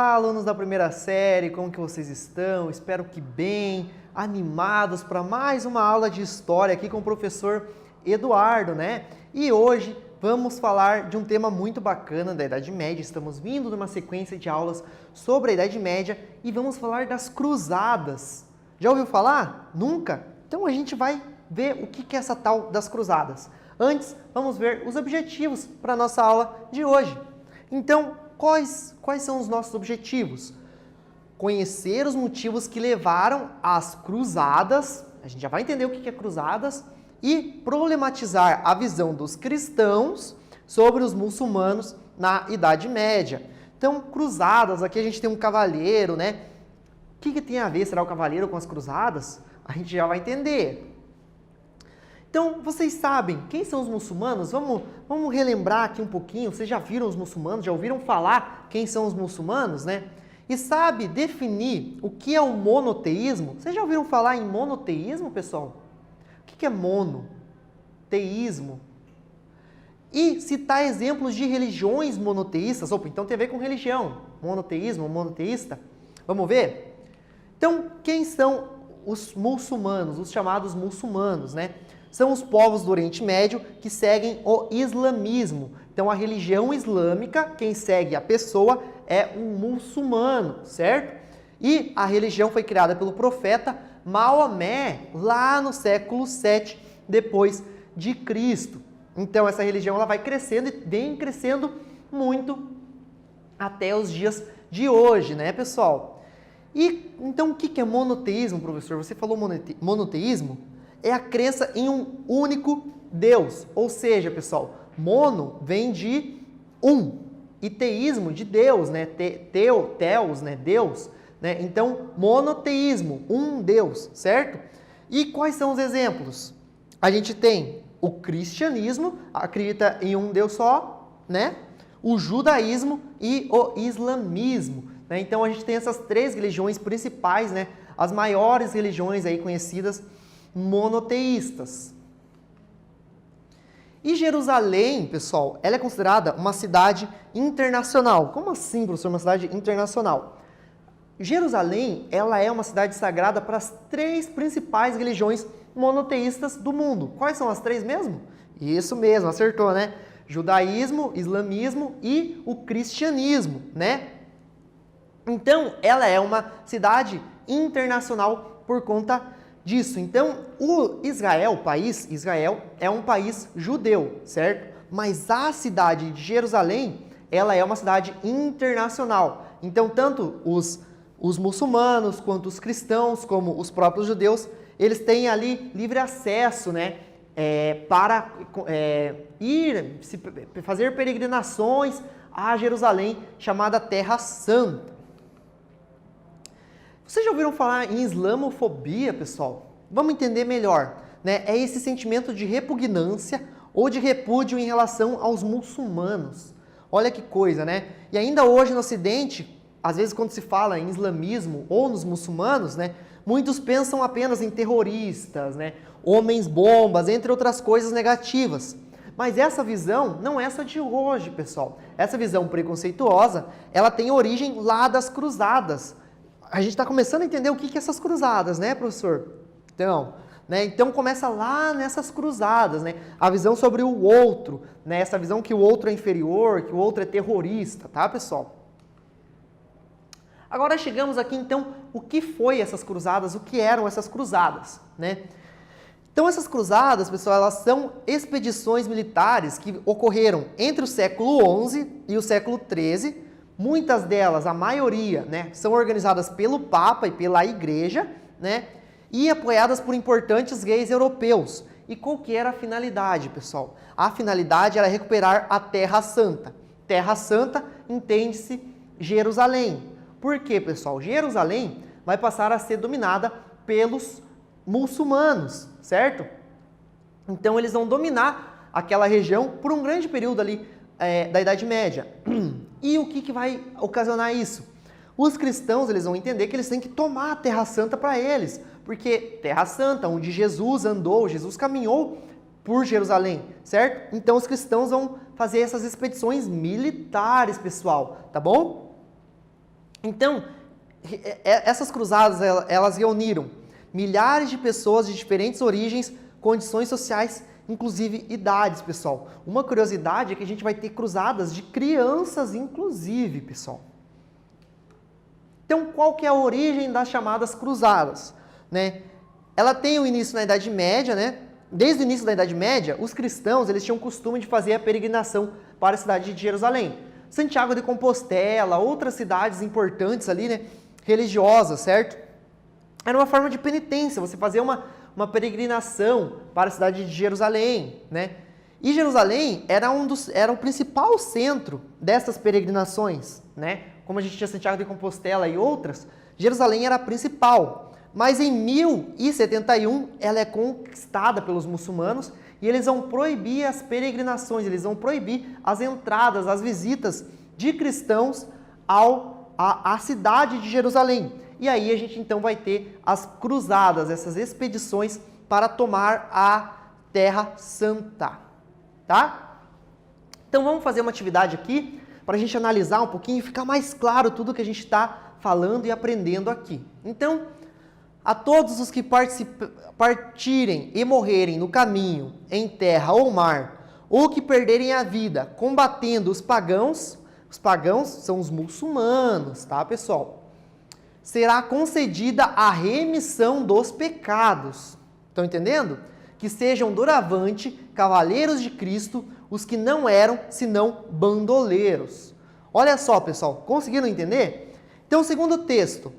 Olá, alunos da primeira série, como que vocês estão? Espero que bem, animados para mais uma aula de história aqui com o professor Eduardo, né? E hoje vamos falar de um tema muito bacana da Idade Média. Estamos vindo de uma sequência de aulas sobre a Idade Média e vamos falar das cruzadas. Já ouviu falar? Nunca? Então a gente vai ver o que é essa tal das cruzadas. Antes, vamos ver os objetivos para a nossa aula de hoje. Então, quais são os nossos objetivos? Conhecer os motivos que levaram às cruzadas, a gente já vai entender o que é cruzadas, e problematizar a visão dos cristãos sobre os muçulmanos na Idade Média. Então, cruzadas, aqui a gente tem um cavaleiro, né? O que tem a ver, será o cavaleiro com as cruzadas? A gente já vai entender. Então, vocês sabem quem são os muçulmanos? Vamos relembrar aqui um pouquinho. Vocês já viram os muçulmanos? Já ouviram falar quem são os muçulmanos, né? E sabe definir o que é o monoteísmo? Vocês já ouviram falar em monoteísmo, pessoal? O que é monoteísmo? E citar exemplos de religiões monoteístas. Opa, então tem a ver com religião. Monoteísmo, monoteísta. Vamos ver? Então, quem são os muçulmanos, os chamados muçulmanos, né? São os povos do Oriente Médio que seguem o islamismo. Então, a religião islâmica, quem segue a pessoa é um muçulmano, certo? E a religião foi criada pelo profeta Maomé, lá no século 7 depois de Cristo. Então, essa religião ela vai crescendo e vem crescendo muito até os dias de hoje, né, pessoal? E, então, o que é monoteísmo, professor? Você falou monoteísmo? É a crença em um único Deus. Ou seja, pessoal, mono vem de um e teísmo de Deus, né? Theos, né? Deus, né? Então, monoteísmo, um Deus, certo? E quais são os exemplos? A gente tem o cristianismo, acredita em um Deus só, né? O judaísmo e o islamismo, né? Então, a gente tem essas três religiões principais, né? As maiores religiões aí conhecidas monoteístas. E Jerusalém, pessoal, ela é considerada uma cidade internacional. Como assim, professor, uma cidade internacional? Jerusalém, ela é uma cidade sagrada para as três principais religiões monoteístas do mundo. Quais são as três mesmo? Isso mesmo, acertou, né? Judaísmo, islamismo e o cristianismo, né? Então, ela é uma cidade internacional por conta disso. Então, o país Israel, é um país judeu, certo? Mas a cidade de Jerusalém, ela é uma cidade internacional. Então, tanto os muçulmanos, quanto os cristãos, como os próprios judeus, eles têm ali livre acesso, né? Para fazer peregrinações a Jerusalém, chamada Terra Santa. Vocês já ouviram falar em islamofobia, pessoal? Vamos entender melhor, né? É esse sentimento de repugnância ou de repúdio em relação aos muçulmanos. Olha que coisa, né? E ainda hoje no Ocidente, às vezes quando se fala em islamismo ou nos muçulmanos, né? Muitos pensam apenas em terroristas, né? Homens-bombas, entre outras coisas negativas. Mas essa visão não é só de hoje, pessoal. Essa visão preconceituosa, ela tem origem lá das cruzadas. A gente está começando a entender o que é essas cruzadas, né, professor? Então começa lá nessas cruzadas, né? A visão sobre o outro, né? Essa visão que o outro é inferior, que o outro é terrorista, tá, pessoal? Agora chegamos aqui, então, o que foi essas cruzadas, o que eram essas cruzadas, né? Então essas cruzadas, pessoal, elas são expedições militares que ocorreram entre o século XI e o século XIII. Muitas delas, a maioria, né, são organizadas pelo Papa e pela Igreja, né, e apoiadas por importantes reis europeus. E qual que era a finalidade, pessoal? A finalidade era recuperar a Terra Santa. Terra Santa, entende-se Jerusalém. Por quê, pessoal? Jerusalém vai passar a ser dominada pelos muçulmanos, certo? Então eles vão dominar aquela região por um grande período ali da Idade Média. E o que vai ocasionar isso? Os cristãos eles vão entender que eles têm que tomar a Terra Santa para eles, porque Terra Santa, onde Jesus andou, Jesus caminhou por Jerusalém, certo? Então os cristãos vão fazer essas expedições militares, pessoal, tá bom? Então, essas cruzadas, elas reuniram milhares de pessoas de diferentes origens, condições sociais, inclusive idades, pessoal. Uma curiosidade é que a gente vai ter cruzadas de crianças, inclusive, pessoal. Então, qual que é a origem das chamadas cruzadas? Né? Ela tem o início na Idade Média, né? Desde o início da Idade Média, os cristãos eles tinham o costume de fazer a peregrinação para a cidade de Jerusalém. Santiago de Compostela, outras cidades importantes ali, né? Religiosas, certo? Era uma forma de penitência, você fazer uma peregrinação para a cidade de Jerusalém, né? E Jerusalém era o principal centro dessas peregrinações, né? Como a gente tinha Santiago de Compostela e outras, Jerusalém era a principal. Mas em 1071 ela é conquistada pelos muçulmanos e eles vão proibir as peregrinações, eles vão proibir as entradas, as visitas de cristãos à cidade de Jerusalém. E aí a gente então vai ter as cruzadas, essas expedições para tomar a Terra Santa, tá? Então vamos fazer uma atividade aqui para a gente analisar um pouquinho e ficar mais claro tudo que a gente está falando e aprendendo aqui. Então, a todos os que partirem e morrerem no caminho, em terra ou mar, ou que perderem a vida combatendo os pagãos são os muçulmanos, tá, pessoal? Será concedida a remissão dos pecados. Estão entendendo? Que sejam doravante cavaleiros de Cristo, os que não eram senão bandoleiros. Olha só, pessoal, conseguiram entender? Então, segundo o texto,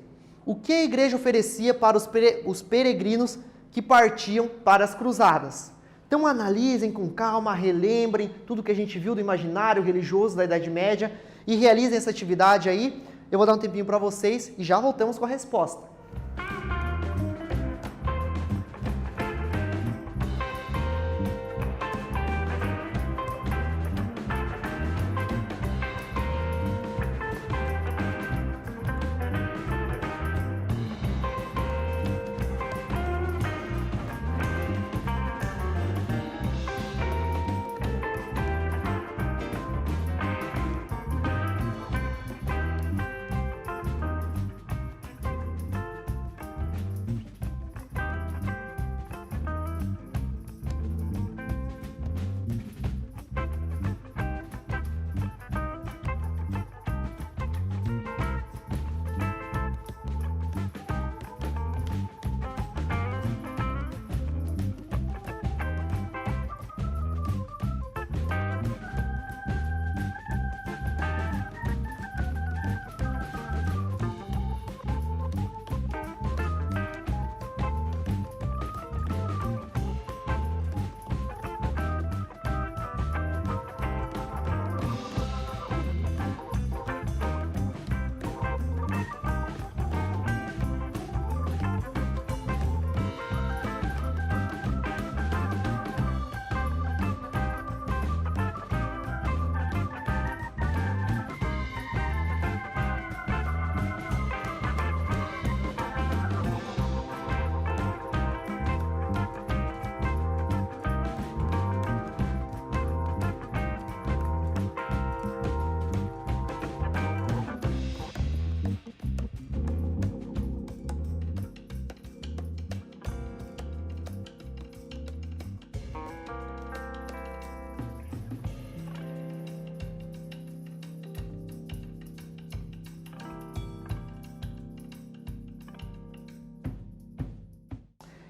o que a igreja oferecia para os peregrinos que partiam para as cruzadas? Então analisem com calma, relembrem tudo que a gente viu do imaginário religioso da Idade Média e realizem essa atividade aí. Eu vou dar um tempinho para vocês e já voltamos com a resposta.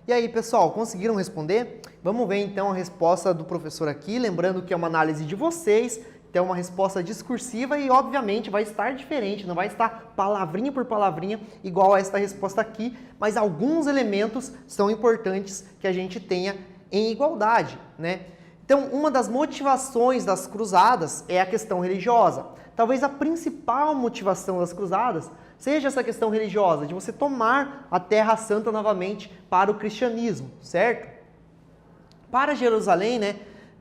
E aí, pessoal, conseguiram responder? Vamos ver então a resposta do professor aqui, lembrando que é uma análise de vocês, então é uma resposta discursiva e obviamente vai estar diferente, não vai estar palavrinha por palavrinha igual a esta resposta aqui, mas alguns elementos são importantes que a gente tenha em igualdade, né? Então, uma das motivações das cruzadas é a questão religiosa. Talvez a principal motivação das cruzadas seja essa questão religiosa, de você tomar a Terra Santa novamente para o cristianismo, certo? Para Jerusalém, né,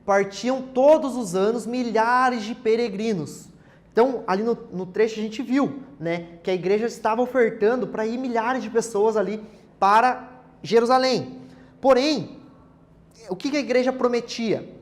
partiam todos os anos milhares de peregrinos. Então, ali no trecho a gente viu, né, que a igreja estava ofertando para ir milhares de pessoas ali para Jerusalém. Porém, o que a igreja prometia?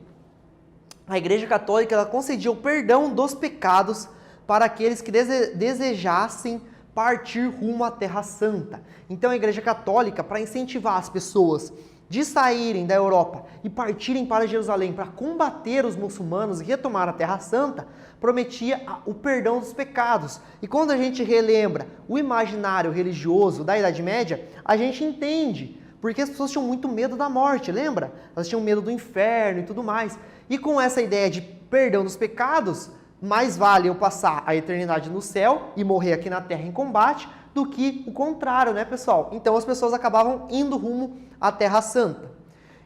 A igreja católica ela concedia o perdão dos pecados para aqueles que desejassem partir rumo à Terra Santa. Então a Igreja Católica, para incentivar as pessoas de saírem da Europa e partirem para Jerusalém para combater os muçulmanos e retomar a Terra Santa, prometia o perdão dos pecados. E quando a gente relembra o imaginário religioso da Idade Média, a gente entende, porque as pessoas tinham muito medo da morte, lembra? Elas tinham medo do inferno e tudo mais. E com essa ideia de perdão dos pecados, mais vale eu passar a eternidade no céu e morrer aqui na Terra em combate, do que o contrário, né, pessoal? Então as pessoas acabavam indo rumo à Terra Santa.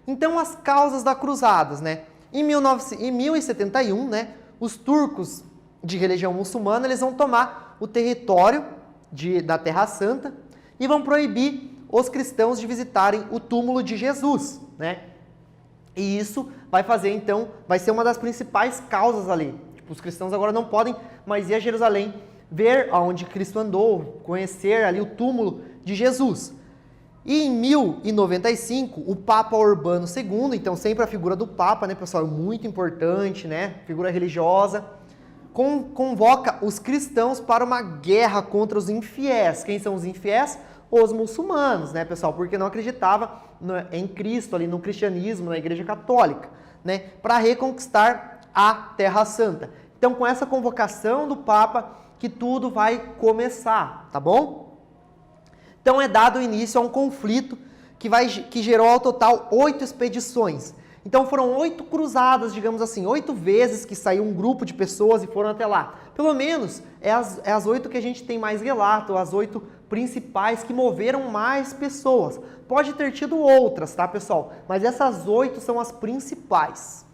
Então as causas das cruzadas, né? Em 1071, né, os turcos de religião muçulmana, eles vão tomar o território da Terra Santa e vão proibir os cristãos de visitarem o túmulo de Jesus, né? E isso vai fazer, então, vai ser uma das principais causas ali. Tipo, os cristãos agora não podem mais ir a Jerusalém, ver aonde Cristo andou, conhecer ali o túmulo de Jesus. E em 1095, o Papa Urbano II, então sempre a figura do Papa, né, pessoal, é muito importante, né, figura religiosa, convoca os cristãos para uma guerra contra os infiéis. Quem são os infiéis? Os muçulmanos, né, pessoal, porque não acreditava em Cristo, ali no cristianismo, na Igreja Católica, né, para reconquistar a Terra Santa. Então, com essa convocação do Papa, que tudo vai começar, tá bom? Então é dado início a um conflito que gerou ao total 8 expedições. Então foram 8 cruzadas, digamos assim, 8 vezes que saiu um grupo de pessoas e foram até lá. Pelo menos é as 8 que a gente tem mais relato, as 8 principais que moveram mais pessoas. Pode ter tido outras, tá, pessoal? Mas essas 8 são as principais.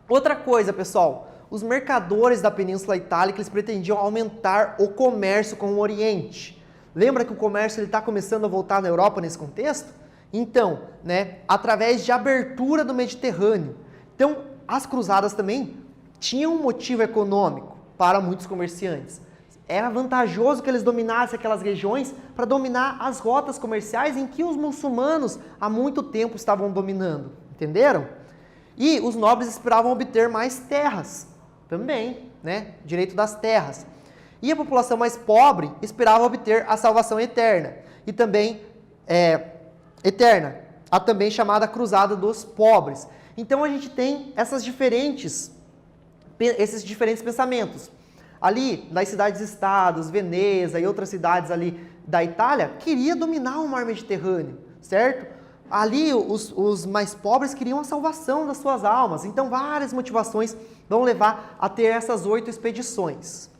Outra coisa, pessoal, os mercadores da Península Itálica, eles pretendiam aumentar o comércio com o Oriente. Lembra que o comércio está começando a voltar na Europa nesse contexto? Então, né, através de abertura do Mediterrâneo. Então, as cruzadas também tinham um motivo econômico para muitos comerciantes. Era vantajoso que eles dominassem aquelas regiões para dominar as rotas comerciais em que os muçulmanos há muito tempo estavam dominando. Entenderam? E os nobres esperavam obter mais terras também, né? Direito das terras. E a população mais pobre esperava obter a salvação eterna. E também, a também chamada Cruzada dos Pobres. Então a gente tem esses diferentes pensamentos. Ali, nas cidades-estados, Veneza e outras cidades ali da Itália, queria dominar o mar Mediterrâneo, certo? Ali, os mais pobres queriam a salvação das suas almas. Então, várias motivações vão levar a ter essas 8 expedições.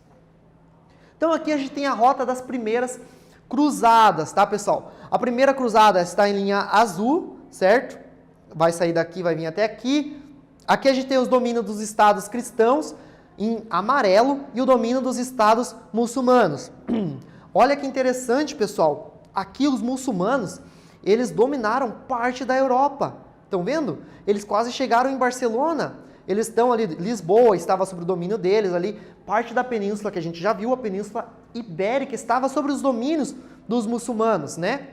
Então, aqui a gente tem a rota das primeiras cruzadas, tá, pessoal? A primeira cruzada está em linha azul, certo? Vai sair daqui, vai vir até aqui. Aqui a gente tem os domínios dos estados cristãos, em amarelo, e o domínio dos estados muçulmanos. Olha que interessante, pessoal. Aqui os muçulmanos, eles dominaram parte da Europa. Estão vendo? Eles quase chegaram em Barcelona. Eles estão ali, Lisboa estava sob o domínio deles ali. Parte da península que a gente já viu, a Península Ibérica, estava sob os domínios dos muçulmanos, né?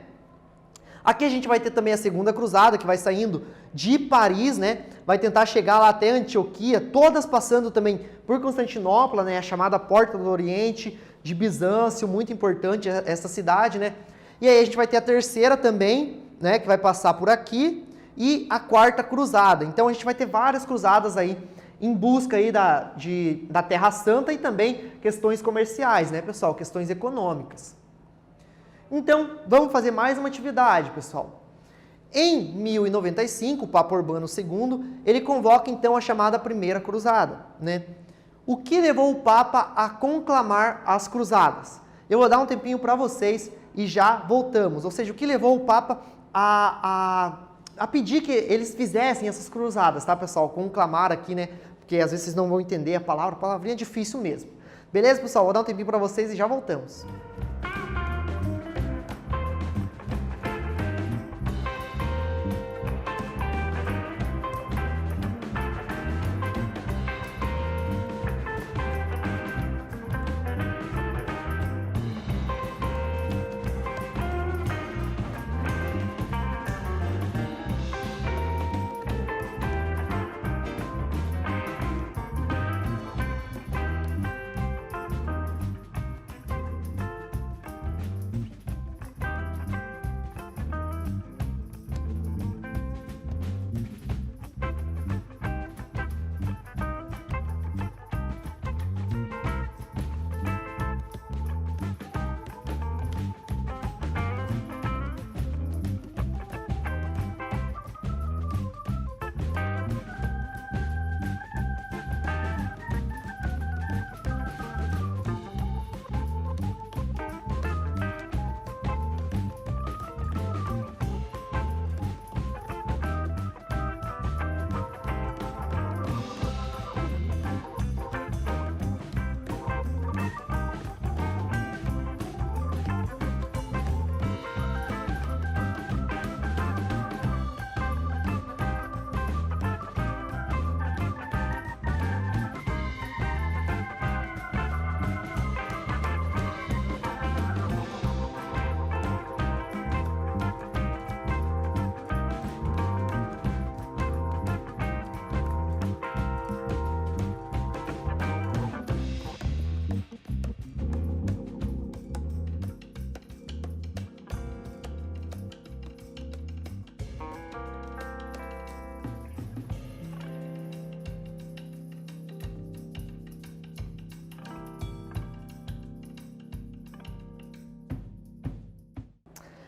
Aqui a gente vai ter também a segunda cruzada, que vai saindo de Paris, né? Vai tentar chegar lá até Antioquia, todas passando também por Constantinopla, né? A chamada Porta do Oriente, de Bizâncio, muito importante essa cidade, né? E aí a gente vai ter a terceira também, né? Que vai passar por aqui, e a quarta cruzada. Então a gente vai ter várias cruzadas aí em busca aí da Terra Santa e também questões comerciais, né, pessoal? Questões econômicas. Então, vamos fazer mais uma atividade, pessoal. Em 1095, o Papa Urbano II, ele convoca então a chamada Primeira Cruzada, né? O que levou o Papa a conclamar as cruzadas? Eu vou dar um tempinho para vocês e já voltamos. Ou seja, o que levou o Papa a pedir que eles fizessem essas cruzadas, tá, pessoal? Conclamar aqui, né? Porque às vezes vocês não vão entender a palavrinha é difícil mesmo. Beleza, pessoal? Vou dar um tempinho para vocês e já voltamos.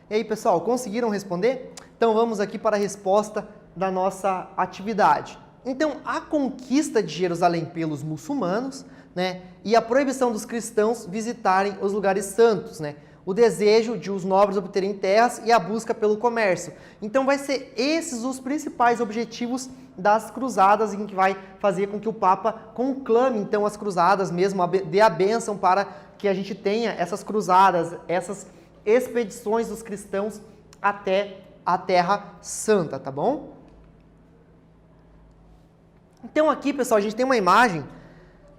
E aí, pessoal, conseguiram responder? Então vamos aqui para a resposta da nossa atividade. Então, a conquista de Jerusalém pelos muçulmanos, né, e a proibição dos cristãos visitarem os lugares santos, né, o desejo de os nobres obterem terras e a busca pelo comércio. Então, vai ser esses os principais objetivos das cruzadas, em que vai fazer com que o Papa conclame, então, as cruzadas mesmo, dê a bênção para que a gente tenha essas cruzadas, essas expedições dos cristãos até a Terra Santa, tá bom? Então aqui, pessoal, a gente tem uma imagem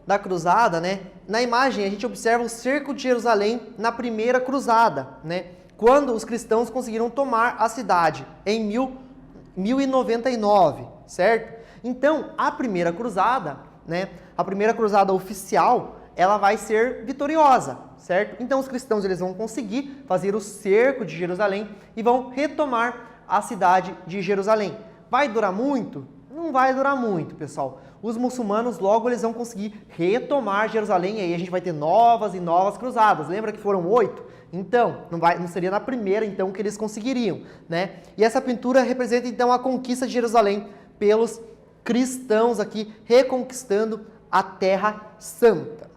da cruzada, né? Na imagem a gente observa o cerco de Jerusalém na primeira cruzada, né? Quando os cristãos conseguiram tomar a cidade em 1099, certo? Então, a primeira cruzada, né? A primeira cruzada oficial, ela vai ser vitoriosa, certo? Então os cristãos eles vão conseguir fazer o cerco de Jerusalém e vão retomar a cidade de Jerusalém. Vai durar muito? Não vai durar muito, pessoal. Os muçulmanos logo eles vão conseguir retomar Jerusalém e aí a gente vai ter novas e novas cruzadas. Lembra que foram 8? Então, não seria na primeira então que eles conseguiriam, né? E essa pintura representa então a conquista de Jerusalém pelos cristãos aqui reconquistando a Terra Santa.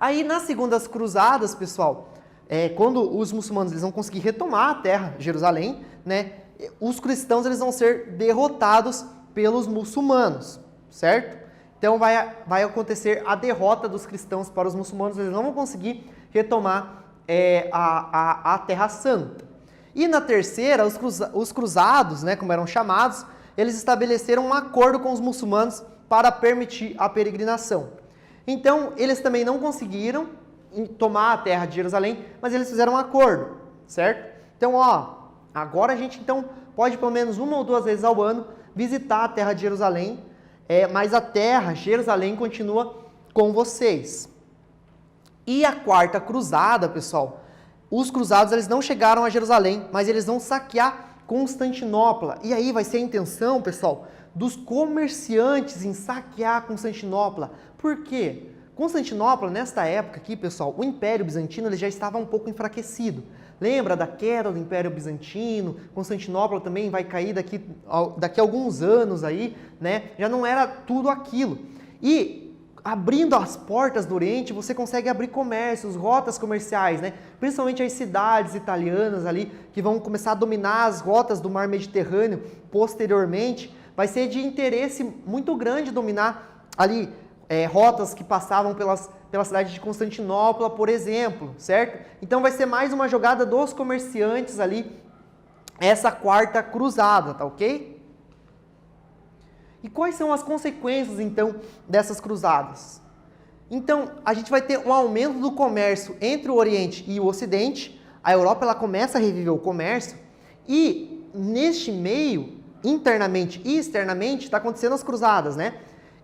Aí nas segundas cruzadas, pessoal, quando os muçulmanos eles vão conseguir retomar a terra, Jerusalém, né, os cristãos eles vão ser derrotados pelos muçulmanos, certo? Então vai acontecer a derrota dos cristãos para os muçulmanos, eles não vão conseguir retomar a Terra Santa. E na terceira, os cruzados, né, como eram chamados, eles estabeleceram um acordo com os muçulmanos para permitir a peregrinação. Então, eles também não conseguiram tomar a terra de Jerusalém, mas eles fizeram um acordo, certo? Então, agora a gente então pode pelo menos 1 ou 2 vezes ao ano visitar a terra de Jerusalém, mas a terra, Jerusalém, continua com vocês. E a quarta cruzada, pessoal, os cruzados eles não chegaram a Jerusalém, mas eles vão saquear Constantinopla. E aí vai ser a intenção, pessoal, dos comerciantes em saquear Constantinopla. Por quê? Constantinopla, nesta época aqui, pessoal, o Império Bizantino ele já estava um pouco enfraquecido. Lembra da queda do Império Bizantino? Constantinopla também vai cair daqui a alguns anos aí, né? Já não era tudo aquilo. E abrindo as portas do Oriente, você consegue abrir comércios, rotas comerciais, né? Principalmente as cidades italianas ali, que vão começar a dominar as rotas do Mar Mediterrâneo posteriormente. Vai ser de interesse muito grande dominar ali rotas que passavam pela cidade de Constantinopla, por exemplo, certo? Então vai ser mais uma jogada dos comerciantes ali, essa quarta cruzada, tá ok? E quais são as consequências, então, dessas cruzadas? Então, a gente vai ter um aumento do comércio entre o Oriente e o Ocidente, a Europa ela começa a reviver o comércio, e neste meio, internamente e externamente, está acontecendo as cruzadas, né?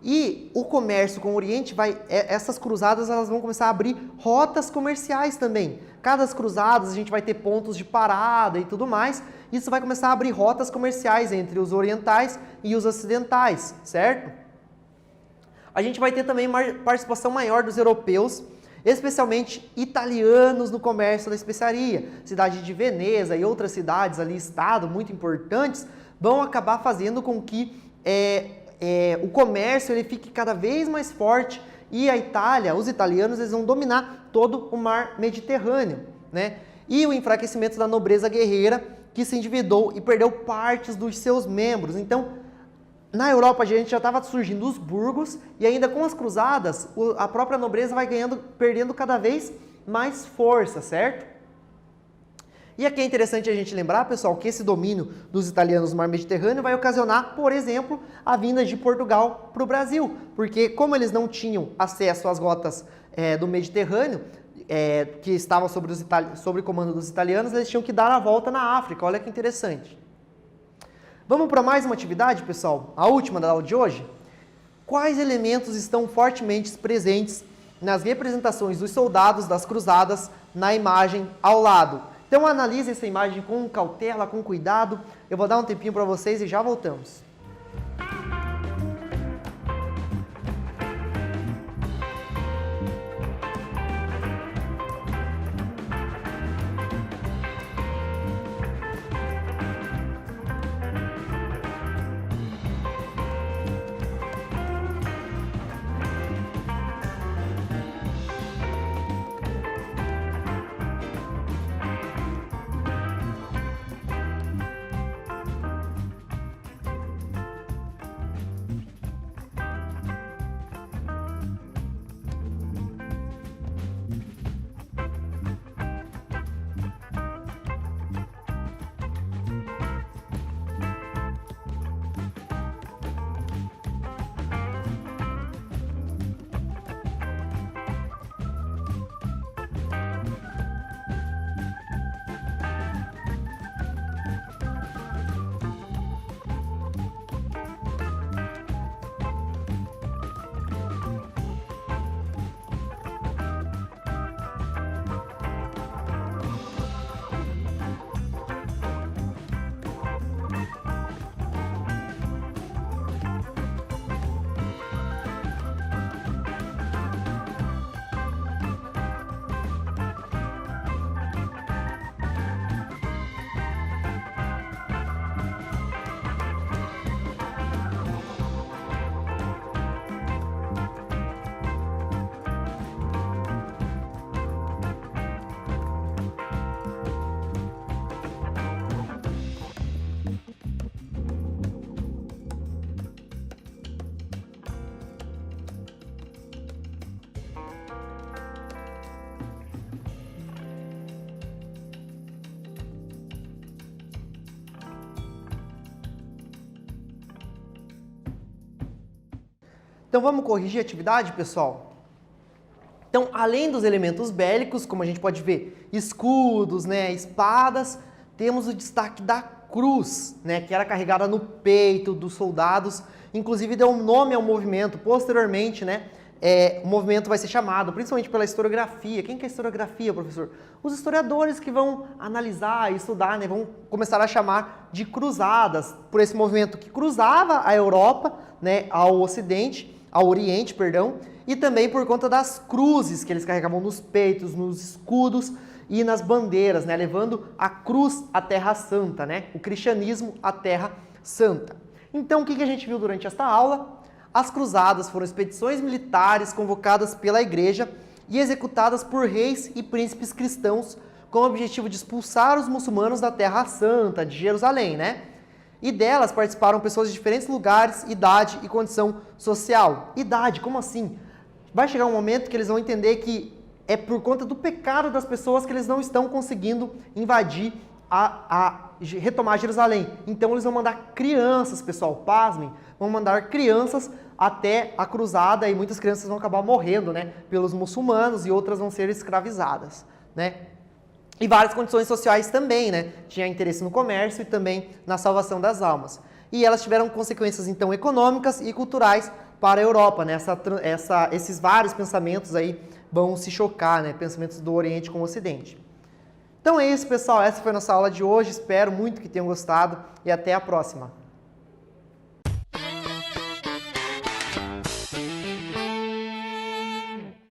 E o comércio com o Oriente essas cruzadas elas vão começar a abrir rotas comerciais também. Cada cruzadas a gente vai ter pontos de parada e tudo mais. Isso vai começar a abrir rotas comerciais entre os orientais e os ocidentais, certo? A gente vai ter também uma participação maior dos europeus, especialmente italianos no comércio da especiaria. Cidade de Veneza e outras cidades ali, estado muito importantes, vão acabar fazendo com que o comércio ele fique cada vez mais forte e a Itália, os italianos, eles vão dominar todo o mar Mediterrâneo, né? E o enfraquecimento da nobreza guerreira que se endividou e perdeu partes dos seus membros. Então, na Europa a gente já estava surgindo os burgos e ainda com as cruzadas, a própria nobreza vai perdendo cada vez mais força, certo? E aqui é interessante a gente lembrar, pessoal, que esse domínio dos italianos no mar Mediterrâneo vai ocasionar, por exemplo, a vinda de Portugal para o Brasil, porque como eles não tinham acesso às rotas do Mediterrâneo, que estavam sob o comando dos italianos, eles tinham que dar a volta na África. Olha que interessante. Vamos para mais uma atividade, pessoal? A última da aula de hoje? Quais elementos estão fortemente presentes nas representações dos soldados das cruzadas na imagem ao lado? Então analise essa imagem com cautela, com cuidado. Eu vou dar um tempinho para vocês e já voltamos. Então vamos corrigir a atividade, pessoal? Então, além dos elementos bélicos, como a gente pode ver, escudos, né, espadas, temos o destaque da cruz, né, que era carregada no peito dos soldados, inclusive deu um nome ao movimento. Posteriormente, né, o movimento vai ser chamado, principalmente pela historiografia. Quem que é historiografia, professor? Os historiadores que vão analisar e estudar, né, vão começar a chamar de cruzadas, por esse movimento que cruzava a Europa, né, ao Oriente, perdão, e também por conta das cruzes que eles carregavam nos peitos, nos escudos e nas bandeiras, né, levando a cruz à Terra Santa, né, o cristianismo à Terra Santa. Então, o que a gente viu durante esta aula? As cruzadas foram expedições militares convocadas pela Igreja e executadas por reis e príncipes cristãos com o objetivo de expulsar os muçulmanos da Terra Santa, de Jerusalém, né? E delas participaram pessoas de diferentes lugares, idade e condição social. Idade, como assim? Vai chegar um momento que eles vão entender que é por conta do pecado das pessoas que eles não estão conseguindo invadir retomar Jerusalém. Então eles vão mandar crianças, pessoal, pasmem, vão mandar crianças até a cruzada e muitas crianças vão acabar morrendo, né, pelos muçulmanos e outras vão ser escravizadas, né? E várias condições sociais também, né? Tinha interesse no comércio e também na salvação das almas. E elas tiveram consequências, então, econômicas e culturais para a Europa, né? Esses vários pensamentos aí vão se chocar, né? Pensamentos do Oriente com o Ocidente. Então é isso, pessoal. Essa foi a nossa aula de hoje. Espero muito que tenham gostado e até a próxima.